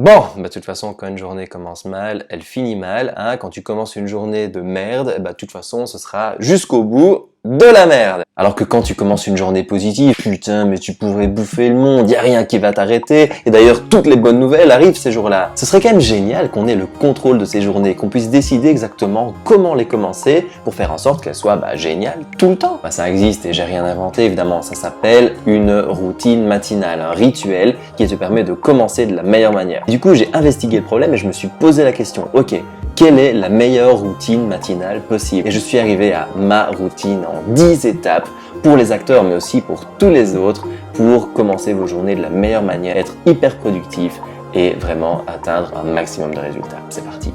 Bon, de toute façon, quand une journée commence mal, elle finit mal. Hein. Quand tu commences une journée de merde, de toute façon, ce sera jusqu'au bout de la merde. Alors que quand tu commences une journée positive, putain, mais tu pourrais bouffer le monde, y a rien qui va t'arrêter. Et d'ailleurs, toutes les bonnes nouvelles arrivent ces jours-là. Ce serait quand même génial qu'on ait le contrôle de ces journées, qu'on puisse décider exactement comment les commencer pour faire en sorte qu'elles soient géniales tout le temps. Ça existe et j'ai rien inventé, évidemment. Ça s'appelle une routine matinale, un rituel qui te permet de commencer de la meilleure manière. Du coup, j'ai investigué le problème et je me suis posé la question, ok, quelle est la meilleure routine matinale possible? Et je suis arrivé à ma routine en 10 étapes pour les acteurs mais aussi pour tous les autres pour commencer vos journées de la meilleure manière, être hyper productif et vraiment atteindre un maximum de résultats. C'est parti!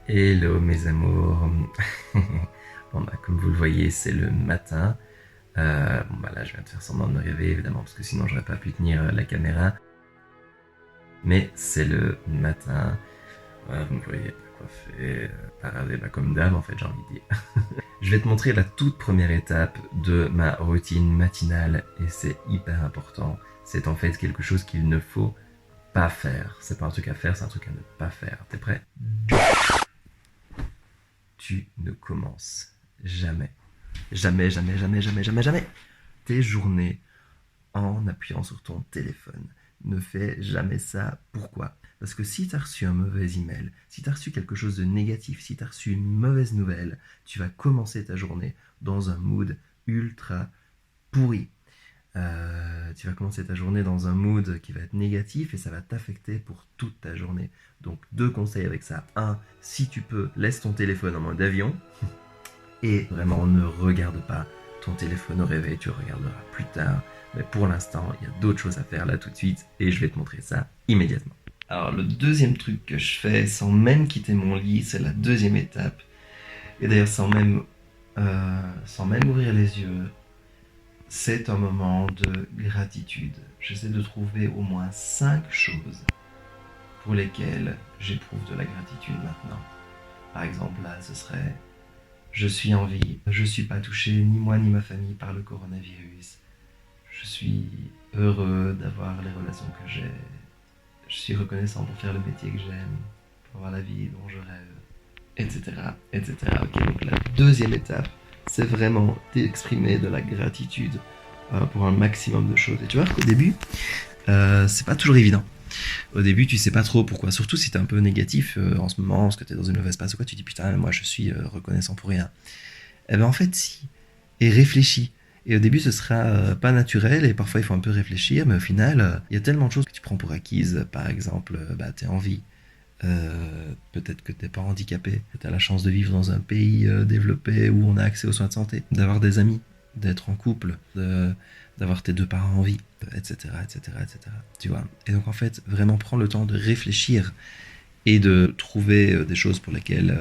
Hello mes amours. Bon comme vous le voyez, c'est le matin. Là je viens de faire semblant de me réveiller évidemment parce que sinon j'aurais pas pu tenir la caméra. Mais c'est le matin. Vous me voyez pas coiffé, paradé comme d'hab en fait, j'ai envie de dire. Je vais te montrer la toute première étape de ma routine matinale et c'est hyper important. C'est en fait quelque chose qu'il ne faut pas faire. C'est pas un truc à faire, c'est un truc à ne pas faire. T'es prêt? Tu ne commences jamais tes journées en appuyant sur ton téléphone. Ne fais jamais ça. Pourquoi? Parce que si tu as reçu un mauvais email, si tu as reçu quelque chose de négatif, si tu as reçu une mauvaise nouvelle, tu vas commencer ta journée dans un mood ultra pourri. Tu vas commencer ta journée dans un mood qui va être négatif et ça va t'affecter pour toute ta journée. Donc 2 conseils avec ça. 1, si tu peux, laisse ton téléphone en mode avion. Et vraiment ne regarde pas ton téléphone au réveil, tu le regarderas plus tard. Mais pour l'instant, il y a d'autres choses à faire là tout de suite et je vais te montrer ça immédiatement. Alors le deuxième truc que je fais sans même quitter mon lit, c'est la deuxième étape. Et d'ailleurs sans même ouvrir les yeux, c'est un moment de gratitude. J'essaie de trouver au moins 5 choses pour lesquelles j'éprouve de la gratitude maintenant. Par exemple, là, ce serait « Je suis en vie, je ne suis pas touché, ni moi ni ma famille, par le coronavirus. Je suis heureux d'avoir les relations que j'ai. Je suis reconnaissant pour faire le métier que j'aime, pour avoir la vie dont je rêve, etc. etc. » Ok, donc la deuxième étape, c'est vraiment d'exprimer de la gratitude pour un maximum de choses. Et tu vois qu'au début, c'est pas toujours évident. Au début, tu sais pas trop pourquoi. Surtout si t'es un peu négatif en ce moment, parce que t'es dans une mauvaise passe ou quoi, tu dis putain, moi je suis reconnaissant pour rien. Eh ben en fait, si. Et réfléchis. Et au début, ce sera pas naturel et parfois il faut un peu réfléchir, mais au final, il y a tellement de choses que tu prends pour acquises. Par exemple, t'es en vie. Peut-être que t'es pas handicapé, que t'as la chance de vivre dans un pays développé où on a accès aux soins de santé, d'avoir des amis, d'être en couple, d'avoir tes 2 parents en vie, etc., etc., etc. Tu vois. Et donc en fait, vraiment prends le temps de réfléchir et de trouver des choses pour lesquelles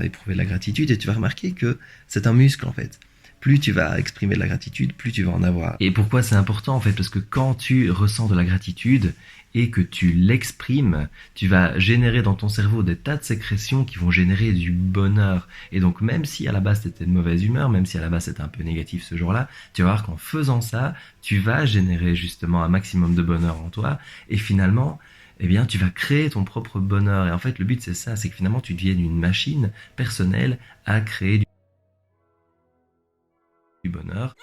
éprouver la gratitude. Et tu vas remarquer que c'est un muscle en fait. Plus tu vas exprimer de la gratitude, plus tu vas en avoir. Et pourquoi c'est important en fait? Parce que quand tu ressens de la gratitude et que tu l'exprimes, tu vas générer dans ton cerveau des tas de sécrétions qui vont générer du bonheur. Et donc même si à la base t'étais de mauvaise humeur, même si à la base c'était un peu négatif ce jour-là, tu vas voir qu'en faisant ça, tu vas générer justement un maximum de bonheur en toi. Et finalement, eh bien, tu vas créer ton propre bonheur. Et en fait, le but c'est ça, c'est que finalement tu deviennes une machine personnelle à créer du bonheur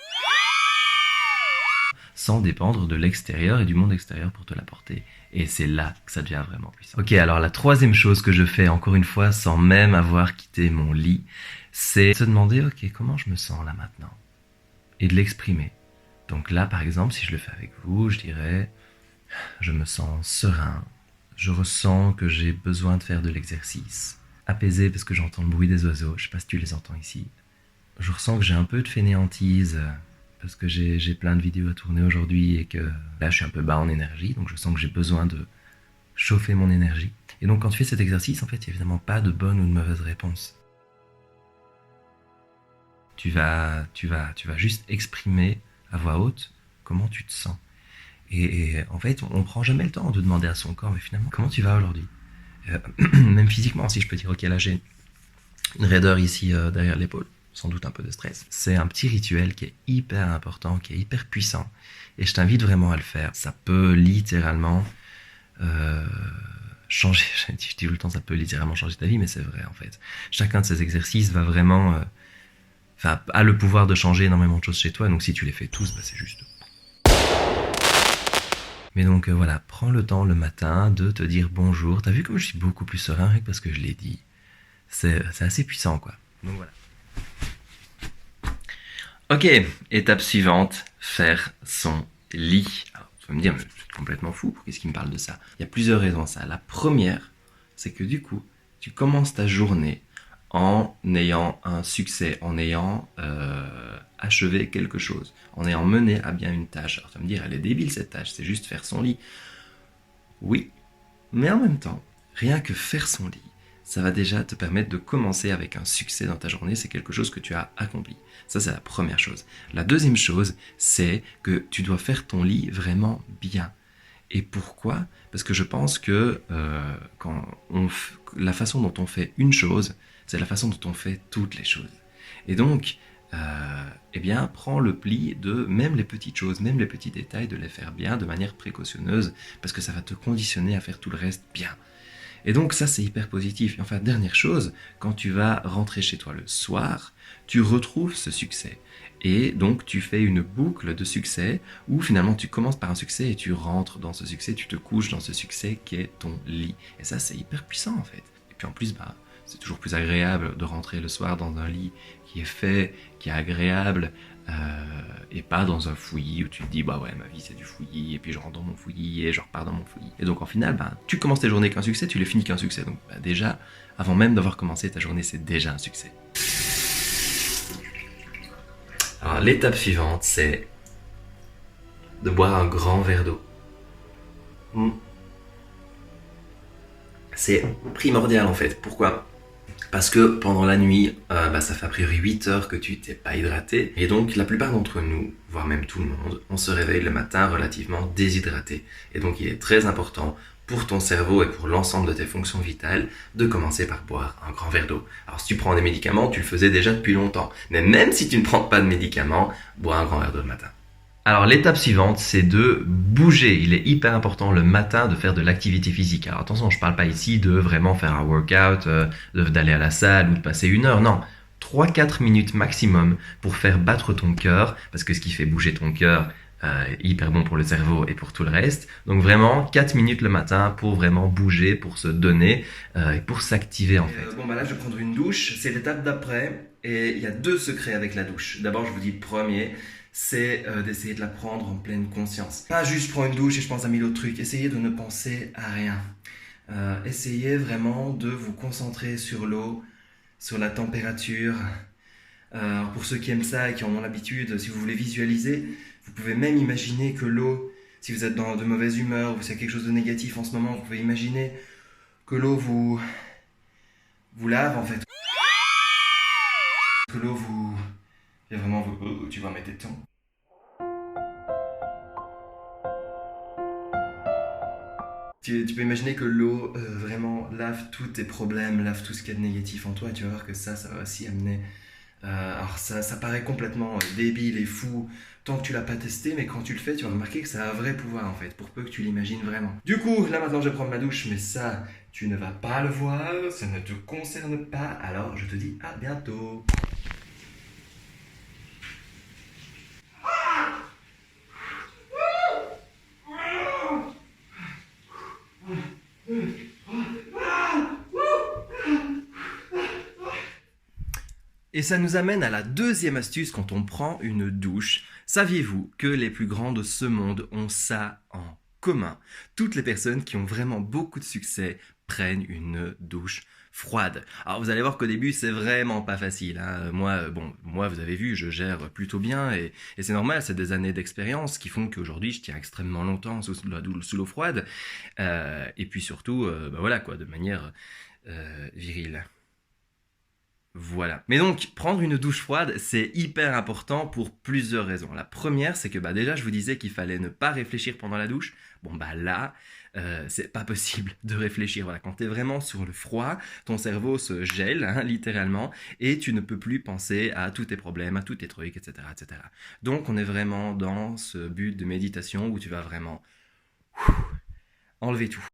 sans dépendre de l'extérieur et du monde extérieur pour te l'apporter. Et c'est là que ça devient vraiment puissant. Ok, alors la troisième chose que je fais, encore une fois, sans même avoir quitté mon lit, c'est se demander, ok, comment je me sens là maintenant? Et de l'exprimer. Donc là, par exemple, si je le fais avec vous, je dirais, je me sens serein, je ressens que j'ai besoin de faire de l'exercice, apaisé parce que j'entends le bruit des oiseaux, je sais pas si tu les entends ici. Je ressens que j'ai un peu de fainéantise, parce que j'ai plein de vidéos à tourner aujourd'hui et que là je suis un peu bas en énergie, donc je sens que j'ai besoin de chauffer mon énergie. Et donc quand tu fais cet exercice, en fait, il n'y a évidemment pas de bonne ou de mauvaise réponse. tu vas juste exprimer à voix haute comment tu te sens. Et en fait, on prend jamais le temps de demander à son corps, mais finalement, comment tu vas aujourd'hui? Même physiquement, si je peux dire, ok, là j'ai une raideur ici derrière l'épaule, sans doute un peu de stress. C'est un petit rituel qui est hyper important, qui est hyper puissant, et je t'invite vraiment à le faire. Ça peut littéralement changer, je dis tout le temps, ça peut littéralement changer ta vie, mais c'est vrai en fait. Chacun de ces exercices va vraiment, a le pouvoir de changer énormément de choses chez toi, donc si tu les fais tous, c'est juste. Mais donc voilà, prends le temps le matin de te dire bonjour. T'as vu comme je suis beaucoup plus serein rien que parce que je l'ai dit. C'est assez puissant quoi. Donc voilà. Ok, étape suivante, faire son lit. Alors, tu vas me dire, mais je suis complètement fou, qu'est-ce qui me parle de ça? Il y a plusieurs raisons à ça. La première, c'est que du coup, tu commences ta journée en ayant un succès, en ayant achevé quelque chose, en ayant mené à bien une tâche. Alors tu vas me dire, elle est débile cette tâche, c'est juste faire son lit. Oui, mais en même temps, rien que faire son lit, ça va déjà te permettre de commencer avec un succès dans ta journée, c'est quelque chose que tu as accompli. Ça, c'est la première chose. La deuxième chose, c'est que tu dois faire ton lit vraiment bien. Et pourquoi? Parce que je pense que la façon dont on fait une chose, c'est la façon dont on fait toutes les choses. Et donc, eh bien, prends le pli de même les petites choses, même les petits détails, de les faire bien, de manière précautionneuse, parce que ça va te conditionner à faire tout le reste bien. Et donc ça, c'est hyper positif. Et enfin, dernière chose, quand tu vas rentrer chez toi le soir, tu retrouves ce succès. Et donc tu fais une boucle de succès où finalement tu commences par un succès et tu rentres dans ce succès, tu te couches dans ce succès qui est ton lit. Et ça, c'est hyper puissant en fait. Et puis en plus, c'est toujours plus agréable de rentrer le soir dans un lit qui est fait, qui est agréable, et pas dans un fouillis où tu te dis bah ouais, ma vie c'est du fouillis, et puis je rentre dans mon fouillis et je repars dans mon fouillis. Et donc en final, tu commences tes journées qu'un succès, tu les finis qu'un succès. Donc déjà, avant même d'avoir commencé ta journée, c'est déjà un succès. Alors l'étape suivante, c'est de boire un grand verre d'eau. C'est primordial en fait. Pourquoi? Parce que pendant la nuit, ça fait a priori 8 heures que tu t'es pas hydraté. Et donc la plupart d'entre nous, voire même tout le monde, on se réveille le matin relativement déshydraté. Et donc il est très important pour ton cerveau et pour l'ensemble de tes fonctions vitales de commencer par boire un grand verre d'eau. Alors si tu prends des médicaments, tu le faisais déjà depuis longtemps. Mais même si tu ne prends pas de médicaments, bois un grand verre d'eau le matin. Alors l'étape suivante, c'est de bouger. Il est hyper important le matin de faire de l'activité physique. Alors attention, je ne parle pas ici de vraiment faire un workout, d'aller à la salle ou de passer 1 heure, non. 3-4 minutes maximum pour faire battre ton cœur, parce que ce qui fait bouger ton cœur est hyper bon pour le cerveau et pour tout le reste. Donc vraiment 4 minutes le matin pour vraiment bouger, pour se donner et pour s'activer en fait. Là je vais prendre une douche, c'est l'étape d'après et il y a 2 secrets avec la douche. D'abord je vous dis le premier, c'est d'essayer de la prendre en pleine conscience. Pas juste je prends une douche et je pense à 1000 autres trucs. Essayez de ne penser à rien. Essayez vraiment de vous concentrer sur l'eau, sur la température. Pour ceux qui aiment ça et qui en ont l'habitude, si vous voulez visualiser, vous pouvez même imaginer que l'eau, si vous êtes dans de mauvaise humeur ou s'il y a quelque chose de négatif en ce moment, vous pouvez imaginer que l'eau vous lave en fait. Que l'eau vous... Et vraiment, tu vas mettre tes temps. Tu peux imaginer que l'eau vraiment lave tous tes problèmes, lave tout ce qu'il y a de négatif en toi. Tu vas voir que ça va aussi amener... alors ça paraît complètement débile et fou tant que tu l'as pas testé, mais quand tu le fais, tu vas remarquer que ça a un vrai pouvoir en fait, pour peu que tu l'imagines vraiment. Du coup, là maintenant je vais prendre ma douche, mais ça, tu ne vas pas le voir, ça ne te concerne pas, alors je te dis à bientôt. Et ça nous amène à la deuxième astuce quand on prend une douche. Saviez-vous que les plus grands de ce monde ont ça en commun? Toutes les personnes qui ont vraiment beaucoup de succès prennent une douche froide. Alors vous allez voir qu'au début c'est vraiment pas facile, hein. Moi vous avez vu, je gère plutôt bien et c'est normal, c'est des années d'expérience qui font qu'aujourd'hui je tiens extrêmement longtemps sous l'eau froide et puis surtout voilà quoi, de manière virile. Voilà. Mais donc, prendre une douche froide, c'est hyper important pour plusieurs raisons. La première, c'est que déjà, je vous disais qu'il fallait ne pas réfléchir pendant la douche. Bon, là, c'est pas possible de réfléchir. Voilà, quand tu es vraiment sur le froid, ton cerveau se gèle, hein, littéralement, et tu ne peux plus penser à tous tes problèmes, à tous tes trucs, etc., etc. Donc, on est vraiment dans ce but de méditation où tu vas vraiment enlever tout.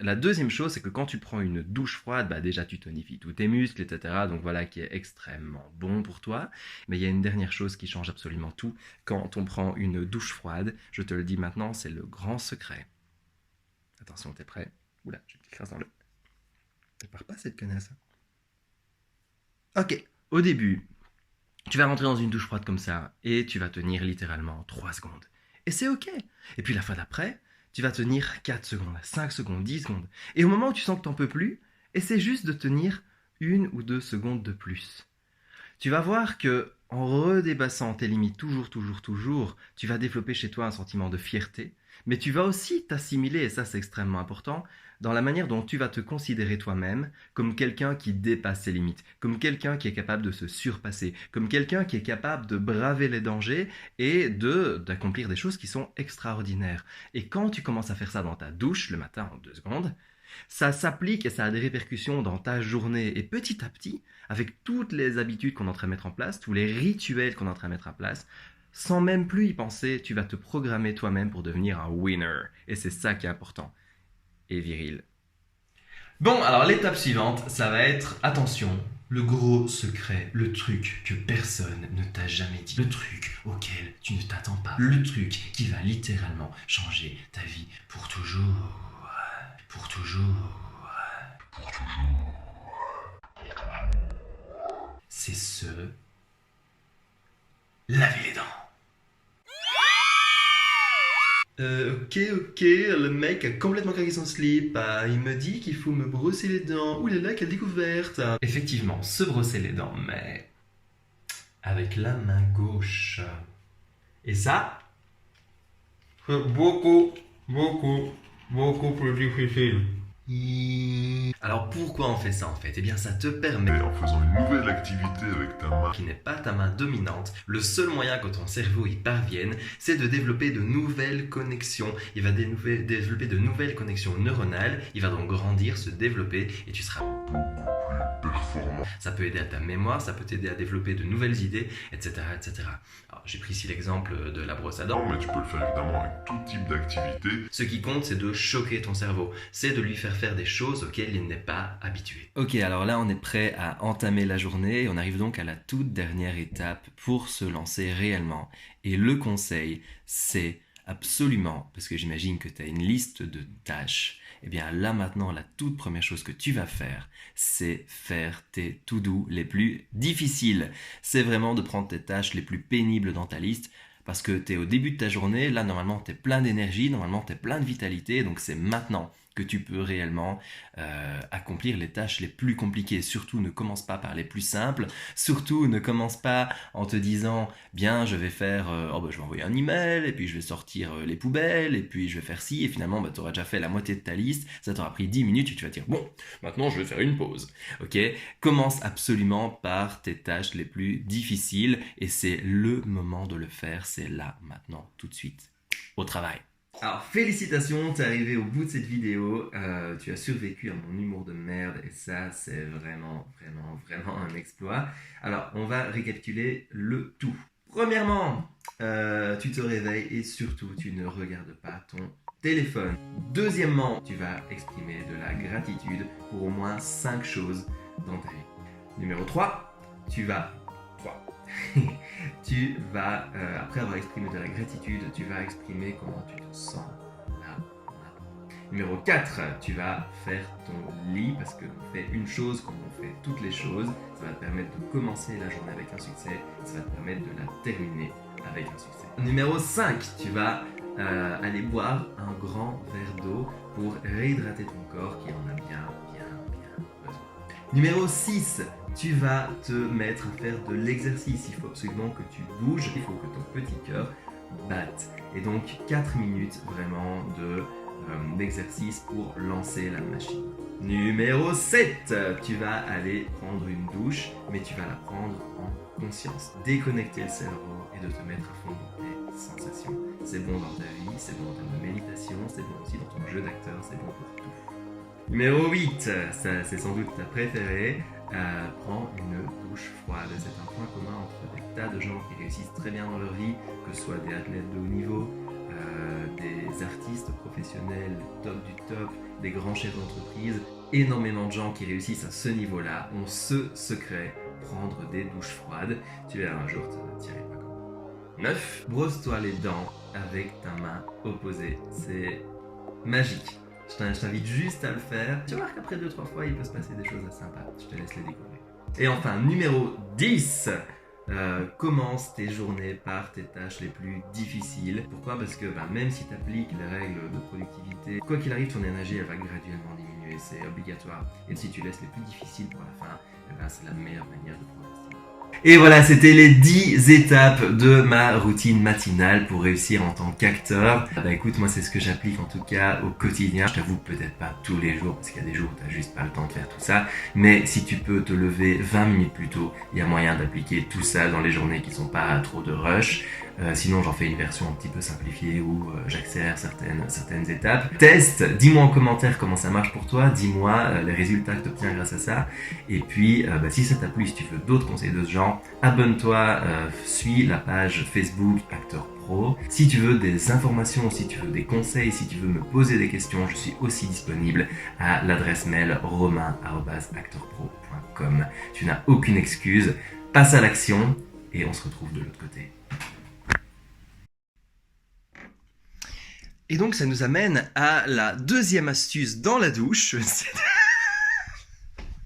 La deuxième chose, c'est que quand tu prends une douche froide, déjà tu tonifies tous tes muscles, etc. Donc voilà, qui est extrêmement bon pour toi. Mais il y a une dernière chose qui change absolument tout quand on prend une douche froide. Je te le dis maintenant, c'est le grand secret. Attention, t'es prêt? Oula, j'ai une petite crasse dans le... Elle part pas cette connasse. Ok, au début, tu vas rentrer dans une douche froide comme ça et tu vas tenir littéralement 3 secondes. Et c'est ok. Et puis la fois d'après, tu vas tenir 4 secondes, 5 secondes, 10 secondes. Et au moment où tu sens que tu n'en peux plus, essaie juste de tenir 1 ou 2 secondes de plus. Tu vas voir que en redépassant tes limites toujours, tu vas développer chez toi un sentiment de fierté, mais tu vas aussi t'assimiler, et ça c'est extrêmement important, dans la manière dont tu vas te considérer toi-même comme quelqu'un qui dépasse ses limites, comme quelqu'un qui est capable de se surpasser, comme quelqu'un qui est capable de braver les dangers et d'accomplir des choses qui sont extraordinaires. Et quand tu commences à faire ça dans ta douche le matin en 2 secondes, ça s'applique et ça a des répercussions dans ta journée. Et petit à petit, avec toutes les habitudes qu'on est en train de mettre en place, tous les rituels qu'on est en train de mettre en place, sans même plus y penser, tu vas te programmer toi-même pour devenir un winner. Et c'est ça qui est important. Et viril. Bon, alors l'étape suivante, ça va être, attention, le gros secret, le truc que personne ne t'a jamais dit, le truc auquel tu ne t'attends pas, le truc qui va littéralement changer ta vie pour toujours. Pour toujours. Pour toujours. C'est ce... laver les dents. Ok, le mec a complètement craqué son slip. Il me dit qu'il faut me brosser les dents. Ouh là là, quelle découverte. Effectivement, se brosser les dents, mais avec la main gauche. Et ça, c'est beaucoup plus difficile. Alors pourquoi on fait ça en fait? Eh bien ça te permet, en faisant une nouvelle activité avec ta main, qui n'est pas ta main dominante, le seul moyen que ton cerveau y parvienne, c'est de développer de nouvelles connexions. Il va développer de nouvelles connexions neuronales, il va donc grandir, se développer et tu seras performant. Ça peut aider à ta mémoire, ça peut t'aider à développer de nouvelles idées, etc. etc. Alors, j'ai pris ici l'exemple de la brosse à dents. Non, mais tu peux le faire évidemment avec tout type d'activité. Ce qui compte, c'est de choquer ton cerveau. C'est de lui faire des choses auxquelles il n'est pas habitué. Ok, alors là, on est prêt à entamer la journée. Et on arrive donc à la toute dernière étape pour se lancer réellement. Et le conseil, c'est absolument, parce que j'imagine que tu as une liste de tâches, et bien là maintenant, la toute première chose que tu vas faire, c'est faire tes to-do les plus difficiles. C'est vraiment de prendre tes tâches les plus pénibles dans ta liste, parce que tu es au début de ta journée, là normalement tu es plein d'énergie, normalement tu es plein de vitalité, donc c'est maintenant que tu peux réellement accomplir les tâches les plus compliquées. Surtout, ne commence pas par les plus simples. Surtout, ne commence pas en te disant, bien, je vais faire, je vais envoyer un email, et puis je vais sortir les poubelles, et puis je vais faire ci, et finalement, tu auras déjà fait la moitié de ta liste, ça t'aura pris 10 minutes, et tu vas dire, bon, maintenant je vais faire une pause. Ok? Commence absolument par tes tâches les plus difficiles, et c'est le moment de le faire, c'est là, maintenant, tout de suite, au travail. Alors félicitations, t'es arrivé au bout de cette vidéo, tu as survécu à mon humour de merde et ça c'est vraiment un exploit. Alors on va récapituler le tout. Premièrement, tu te réveilles et surtout tu ne regardes pas ton téléphone. Deuxièmement, tu vas exprimer de la gratitude pour au moins 5 choses dans ta vie. Numéro 3, tu vas après avoir exprimé de la gratitude, tu vas exprimer comment tu te sens là, maintenant. Numéro 4, tu vas faire ton lit parce qu'on fait une chose comme on fait toutes les choses. Ça va te permettre de commencer la journée avec un succès, ça va te permettre de la terminer avec un succès. Numéro 5, tu vas aller boire un grand verre d'eau pour réhydrater ton corps qui en a bien besoin. Numéro 6, tu vas te mettre à faire de l'exercice. Il faut absolument que tu bouges, il faut que ton petit cœur batte. Et donc 4 minutes vraiment de d'exercices pour lancer la machine. Numéro 7, tu vas aller prendre une douche, mais tu vas la prendre en conscience. Déconnecter le cerveau et de te mettre à fond dans tes sensations. C'est bon dans ta vie, c'est bon en termes de méditation, c'est bon aussi dans ton jeu d'acteur, c'est bon pour tout. Numéro 8, ça c'est sans doute ta préférée, prends une douche froide. C'est un point commun entre des tas de gens qui réussissent très bien dans leur vie, que ce soit des athlètes de haut niveau, des artistes professionnels top du top, des grands chefs d'entreprise. Énormément de gens qui réussissent à ce niveau-là ont ce secret, prendre des douches froides. Tu verras un jour, tu n'irais pas comme 9. Brosse-toi les dents avec ta main opposée. C'est magique. Je t'invite juste à le faire. Tu vas voir qu'après 2-3 fois, il peut se passer des choses assez sympas. Je te laisse les découvrir. Et enfin, numéro 10. Commence tes journées par tes tâches les plus difficiles. Pourquoi ? Parce que même si tu appliques les règles de productivité, quoi qu'il arrive, ton énergie elle va graduellement diminuer, c'est obligatoire. Et si tu laisses les plus difficiles pour la fin, c'est la meilleure manière de procrastiner. Et voilà, c'était les 10 étapes de ma routine matinale pour réussir en tant qu'acteur. Écoute, moi c'est ce que j'applique en tout cas au quotidien. Je t'avoue peut-être pas tous les jours, parce qu'il y a des jours où t'as juste pas le temps de faire tout ça. Mais si tu peux te lever 20 minutes plus tôt, il y a moyen d'appliquer tout ça dans les journées qui sont pas trop de rush. Sinon j'en fais une version un petit peu simplifiée où j'accélère certaines étapes. Teste, dis-moi en commentaire comment ça marche pour toi, dis-moi les résultats que tu obtiens grâce à ça. Et puis si ça t'a plu, si tu veux d'autres conseils de ce genre, abonne-toi, suis la page Facebook Acteur Pro. Si tu veux des informations, si tu veux des conseils, si tu veux me poser des questions, je suis aussi disponible à l'adresse mail romain@acteurpro.com. Tu n'as aucune excuse, passe à l'action et on se retrouve de l'autre côté. Et donc ça nous amène à la deuxième astuce dans la douche,